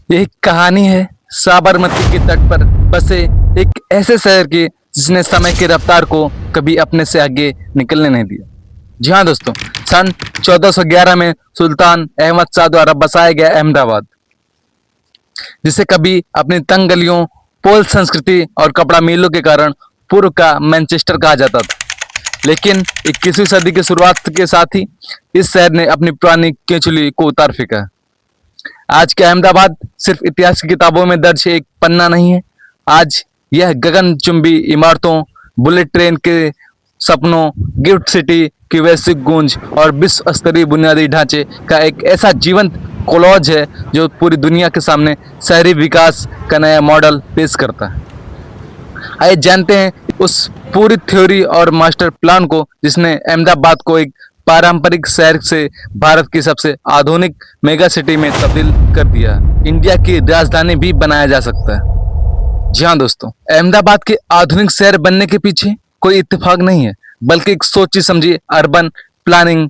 ये एक कहानी है साबरमती के तट पर बसे एक ऐसे शहर की जिसने समय की रफ्तार को कभी अपने से आगे निकलने नहीं दिया। जी हाँ दोस्तों, सन 1411 में सुल्तान अहमद शाह द्वारा बसाया गया अहमदाबाद, जिसे कभी अपनी तंग गलियों, पोल संस्कृति और कपड़ा मिलों के कारण पूर्व का मैनचेस्टर कहा जाता था। लेकिन 21वीं सदी की शुरुआत के साथ ही इस शहर ने अपनी पुरानी केंचुली को उतार फेंका। आज के अहमदाबाद सिर्फ इतिहास की किताबों में दर्ज एक पन्ना नहीं है। आज यह गगनचुंबी इमारतों, बुलेट ट्रेन के सपनों, गिफ्ट सिटी की वैश्विक गूंज और विश्व स्तरीय बुनियादी ढांचे का एक ऐसा जीवंत कॉलेज है जो पूरी दुनिया के सामने शहरी विकास का नया मॉडल पेश करता है। आइए जानते हैं उस पूरी थ्योरी और मास्टर प्लान को जिसने अहमदाबाद को एक पारंपरिक शहर से भारत की सबसे आधुनिक मेगा सिटी में तब्दील कर दिया। इंडिया की राजधानी भी बनाया जा सकता है। जी हाँ दोस्तों, अहमदाबाद के आधुनिक शहर बनने के पीछे कोई इत्तेफाक नहीं है, बल्कि एक सोची समझी अर्बन प्लानिंग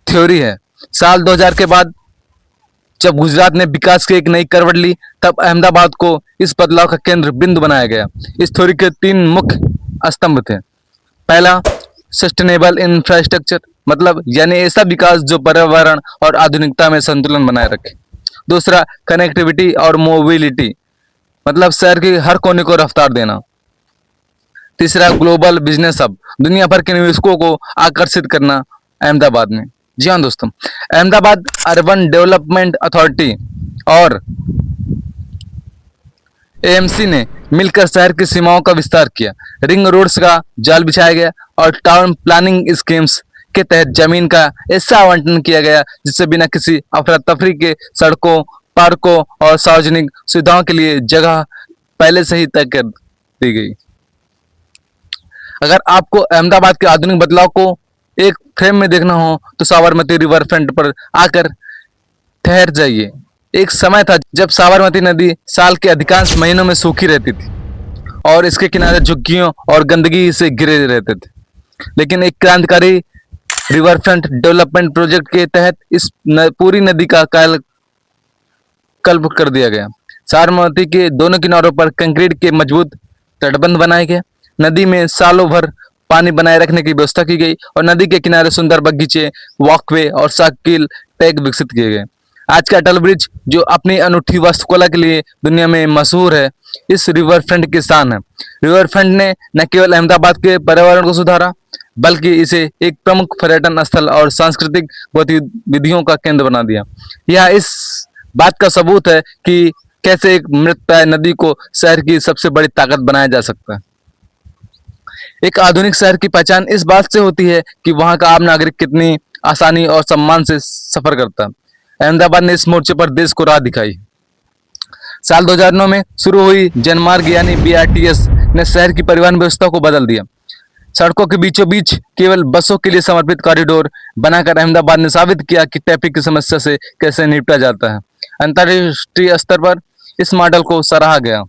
थ्योरी है। साल 2000 के बाद जब गुजरात ने विकास की एक नई करवट ली, तब अहमदाबाद को इस बदलाव का केंद्र बिंदु बनाया गया। इस थ्योरी के तीन मुख्य स्तंभ थे। पहला, सस्टेनेबल इंफ्रास्ट्रक्चर, मतलब यानी ऐसा विकास जो पर्यावरण और आधुनिकता में संतुलन बनाए रखे। दूसरा, कनेक्टिविटी और मोबिलिटी, मतलब शहर के हर कोने को रफ्तार देना। तीसरा, ग्लोबल बिजनेस हब, दुनिया भर के निवेशकों को आकर्षित करना अहमदाबाद में। जी हाँ दोस्तों, अहमदाबाद अर्बन डेवलपमेंट अथॉरिटी और एएमसी ने मिलकर शहर की सीमाओं का विस्तार किया। रिंग रोड्स का जाल बिछाया गया और टाउन प्लानिंग स्कीम्स के तहत जमीन का ऐसा आवंटन किया गया जिससे बिना किसी अफरा तफरी के सड़कों, पार्कों और सार्वजनिक सुविधाओं के लिए जगह पहले से ही तय कर दी गई। अगर आपको अहमदाबाद के आधुनिक बदलाव को एक फ्रेम में देखना हो तो साबरमती रिवर फ्रंट पर आकर ठहर जाइए। एक समय था जब साबरमती नदी साल के अधिकांश महीनों में सूखी रहती थी और इसके किनारे झुग्गियों और गंदगी से घिरे रहते थे। लेकिन एक क्रांतिकारी रिवर फ्रंट डेवलपमेंट प्रोजेक्ट के तहत इस पूरी नदी का कायाकल्प कर दिया गया। साबरमती के दोनों किनारों पर कंक्रीट के मजबूत तटबंध बनाए गए। नदी में सालों भर पानी बनाए रखने की व्यवस्था की गई और नदी के किनारे सुंदर बगीचे, वॉकवे और साइकिल ट्रैक विकसित किए गए। आज का अटल ब्रिज, जो अपनी अनूठी वास्तुकला के लिए दुनिया में मशहूर है, इस रिवर फ्रंट की शान है। रिवर फ्रंट ने न केवल अहमदाबाद के पर्यावरण को सुधारा, बल्कि इसे एक प्रमुख पर्यटन स्थल और सांस्कृतिक गतिविधियों का केंद्र बना दिया। यह इस बात का सबूत है कि कैसे एक मृतप्राय नदी को शहर की सबसे बड़ी ताकत बनाया जा सकता है। एक आधुनिक शहर की पहचान इस बात से होती है कि वहां का आम नागरिक कितनी आसानी और सम्मान से सफर करता है। अहमदाबाद ने इस मोर्चे पर देश को राह दिखाई। साल 2009 में शुरू हुई जनमार्ग यानी बीआरटीएस ने शहर की परिवहन व्यवस्था को बदल दिया। सड़कों के बीचों बीच केवल बसों के लिए समर्पित कॉरिडोर बनाकर अहमदाबाद ने साबित किया कि ट्रैफिक की समस्या से कैसे निपटा जाता है। अंतर्राष्ट्रीय स्तर पर इस मॉडल को सराहा गया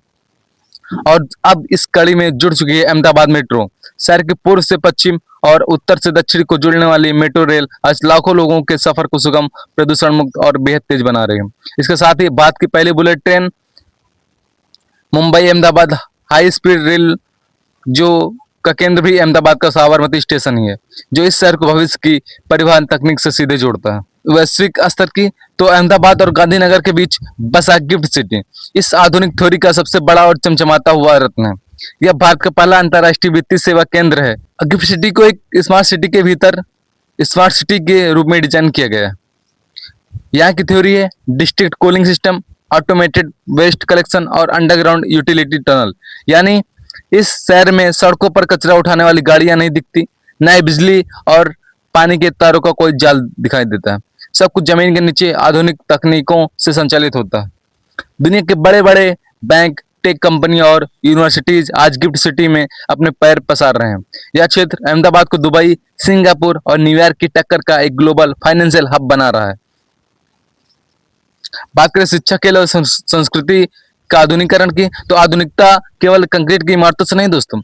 और अब इस कड़ी में जुड़ चुकी है अहमदाबाद मेट्रो। शहर के पूर्व से पश्चिम और उत्तर से दक्षिण को जोड़ने वाली मेट्रो रेल आज लाखों लोगों के सफर को सुगम, प्रदूषण मुक्त और बेहद तेज बना रही है। इसके साथ ही भारत की पहली bullet train Mumbai Ahmedabad high speed rail जो का केंद्र भी अहमदाबाद का साबरमती स्टेशन ही है, जो इस शहर को भविष्य की परिवहन तकनीक से सीधे जोड़ता है। वैश्विक स्तर की तो अहमदाबाद और गांधीनगर के बीच बसा गिफ्ट सिटी इस आधुनिक थ्योरी का सबसे बड़ा और चमचमाता हुआ रत्न है। यह भारत का पहला अंतर्राष्ट्रीय वित्तीय सेवा केंद्र है। गिफ्ट सिटी को एक स्मार्ट सिटी के भीतर स्मार्ट सिटी के रूप में डिजाइन किया गया है। यहाँ की थ्योरी है district cooling system, automated waste collection और अंडरग्राउंड यूटिलिटी टनल, यानी इस शहर में सड़कों पर कचरा उठाने वाली गाड़ियां नहीं दिखती, नए बिजली और पानी के तारों का कोई जाल दिखाई देता है। सब कुछ जमीन के नीचे आधुनिक तकनीकों से संचालित होता है। दुनिया के बड़े बड़े बैंक, टेक कंपनी और यूनिवर्सिटीज आज गिफ्ट सिटी में अपने पैर पसार रहे हैं। यह क्षेत्र अहमदाबाद को दुबई, सिंगापुर और न्यूयॉर्क की टक्कर का एक ग्लोबल फाइनेंशियल हब बना रहा है। बात करें शिक्षा के लिए संस्कृति का आधुनिकरण की, तो आधुनिकता केवल कंक्रीट की इमारतों से नहीं दोस्तों,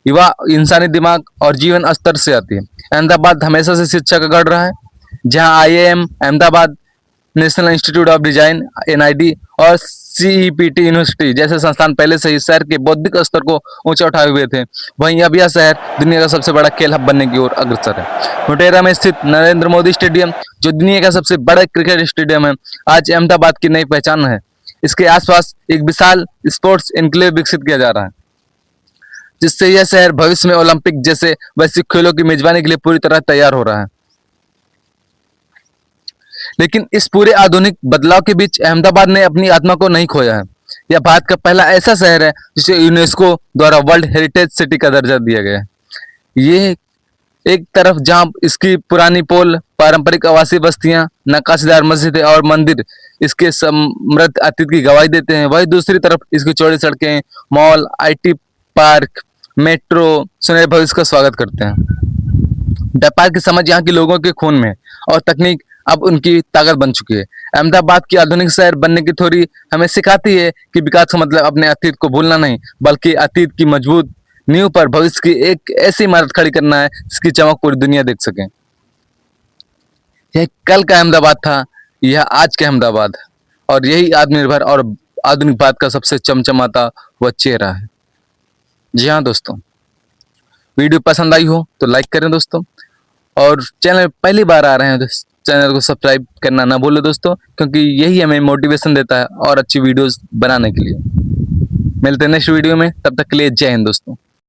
युवा इंसानी दिमाग और जीवन स्तर से आती है। अहमदाबाद हमेशा से शिक्षा का गढ़ रहा है, जहां IIM Ahmedabad, national institute of design (NID) और CEPT यूनिवर्सिटी जैसे संस्थान पहले से ही शहर के बौद्धिक स्तर को ऊंचा उठाए हुए थे। वहीं अब यह शहर दुनिया का सबसे बड़ा खेल हब बनने की ओर अग्रसर है। मोटेरा में स्थित नरेंद्र मोदी स्टेडियम, जो दुनिया का सबसे बड़ा क्रिकेट स्टेडियम है, आज अहमदाबाद की नई पहचान है। इसके आसपास एक विशाल स्पोर्ट्स एन्क्लेव विकसित किया जा रहा है, जिससे यह शहर भविष्य में ओलंपिक जैसे वैश्विक खेलों की मेजबानी के लिए पूरी तरह तैयार हो रहा है। लेकिन इस पूरे आधुनिक बदलाव के बीच अहमदाबाद ने अपनी आत्मा को नहीं खोया है। यह भारत का पहला ऐसा शहर है जिसे यूनेस्को द्वारा वर्ल्ड हेरिटेज सिटी का दर्जा दिया गया है। ये एक तरफ जहां इसकी पुरानी पोल, पारंपरिक आवासीय बस्तियां, नक्काशीदार मस्जिदें और मंदिर इसके समृद्ध अतीत की गवाही देते हैं, वहीं दूसरी तरफ इसकी चौड़ी सड़कें, मॉल, IT पार्क, मेट्रो सुनहरे भविष्य का स्वागत करते हैं। व्यापार की समझ यहाँ के लोगों के खून में है और तकनीक अब उनकी ताकत बन चुकी है। अहमदाबाद की आधुनिक शहर बनने की थ्योरी हमें सिखाती है कि विकास का मतलब अपने अतीत को भूलना नहीं, बल्कि अतीत की मजबूत नींव पर भविष्य की एक ऐसी इमारत खड़ी करना है जिसकी चमक पूरी दुनिया देख सके। यह कल का अहमदाबाद था, यह आज का अहमदाबाद है, और यही आत्मनिर्भर और आधुनिक भारत का सबसे चमचमाता हुआ चेहरा है। जी हाँ दोस्तों, वीडियो पसंद आई हो तो लाइक करें दोस्तों, और चैनल पहली बार आ रहे हैं तो चैनल को सब्सक्राइब करना ना भूलो दोस्तों, क्योंकि यही हमें मोटिवेशन देता है और अच्छी वीडियोस बनाने के लिए। मिलते हैं नेक्स्ट वीडियो में, तब तक के लिए जय हिंद दोस्तों।